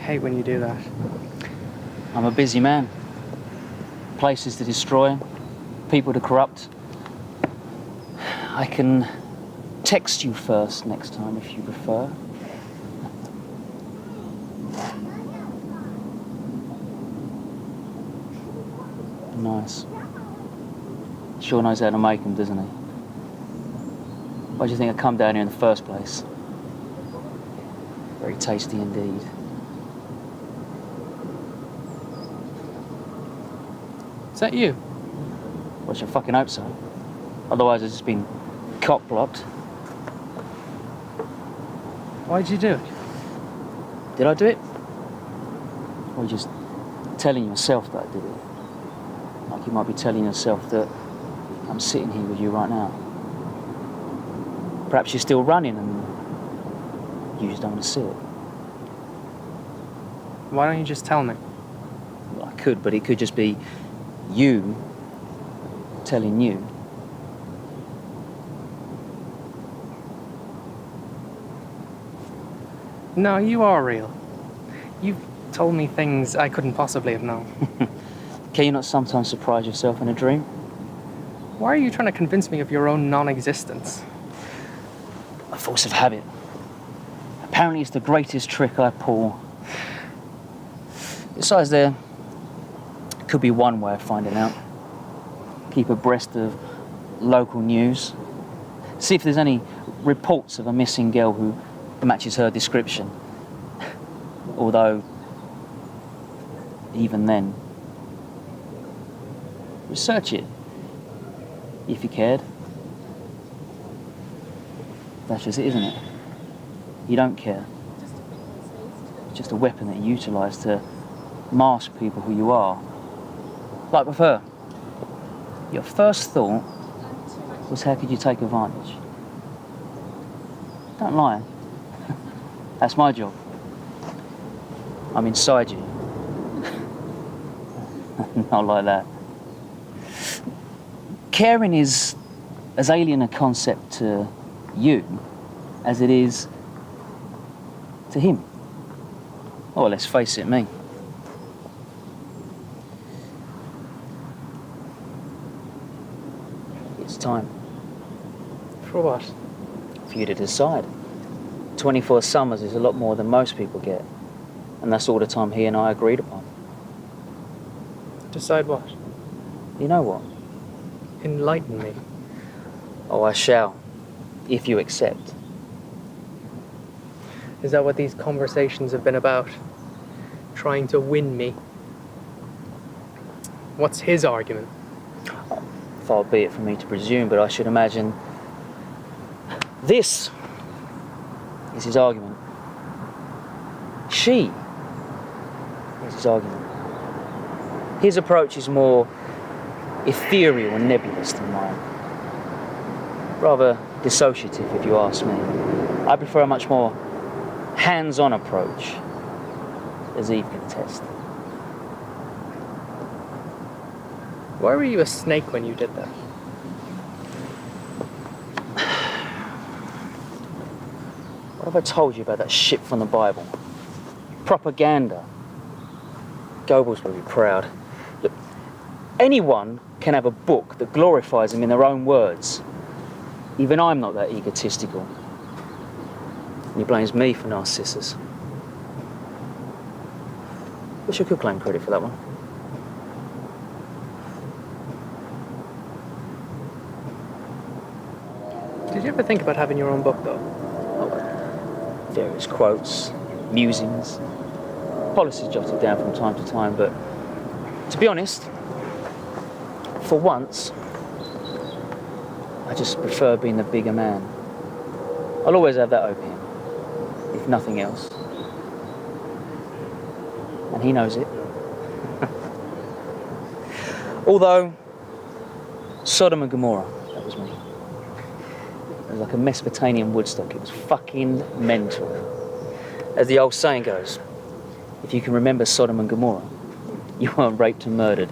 hate when you do that. I'm a busy man. Places to destroy, people to corrupt. I can text you first next time if you prefer. Nice. Sure knows how to make them, doesn't he? Why do you think I come down here in the first place? Very tasty indeed. Is that you? Well, I should fucking hope so. Otherwise, I've just been cock-blocked. Why'd you do it? Did I do it? Or just telling yourself that I did it? Like you might be telling yourself that I'm sitting here with you right now. Perhaps you're still running and you just don't want to see it. Why don't you just tell me? Well, I could, but it could just be you telling you. No, you are real. You've told me things I couldn't possibly have known. Can you not sometimes surprise yourself in a dream? Why are you trying to convince me of your own non-existence? A force of habit. Apparently it's the greatest trick I pull. Besides, there could be one way of finding out. Keep abreast of local news. See if there's any reports of a missing girl who matches her description. Although, even then, research it, if you cared. That's just it, isn't it? You don't care. It's just a weapon that you utilise to mask people who you are. Like with her. Your first thought was, how could you take advantage? Don't lie. That's my job. I'm inside you. Not like that. Caring is as alien a concept to you as it is to him. Oh, let's face it, me. It's time. For what? For you to decide. 24 summers is a lot more than most people get. And that's all the time he and I agreed upon. Decide what? You know what? Enlighten me. Oh, I shall. If you accept. Is that what these conversations have been about? Trying to win me? What's his argument? Far be it for me to presume, but I should imagine this is his argument. She is his argument. His approach is more ethereal and nebulous than mine. Rather dissociative, if you ask me. I prefer a much more hands-on approach, as Eve can attest. Why were you a snake when you did that? What have I told you about that shit from the Bible? Propaganda. Goebbels will be proud. Look, anyone can have a book that glorifies them in their own words. Even I'm not that egotistical. And he blames me for Narcissus. Wish I could claim credit for that one. Did you ever think about having your own book, though? Oh, various quotes, musings, policies jotted down from time to time, but to be honest, for once, I just prefer being the bigger man. I'll always have that opium, if nothing else. And he knows it. Although, Sodom and Gomorrah, that was me. It was like a Mesopotamian Woodstock. It was fucking mental. As the old saying goes, if you can remember Sodom and Gomorrah, you weren't raped and murdered.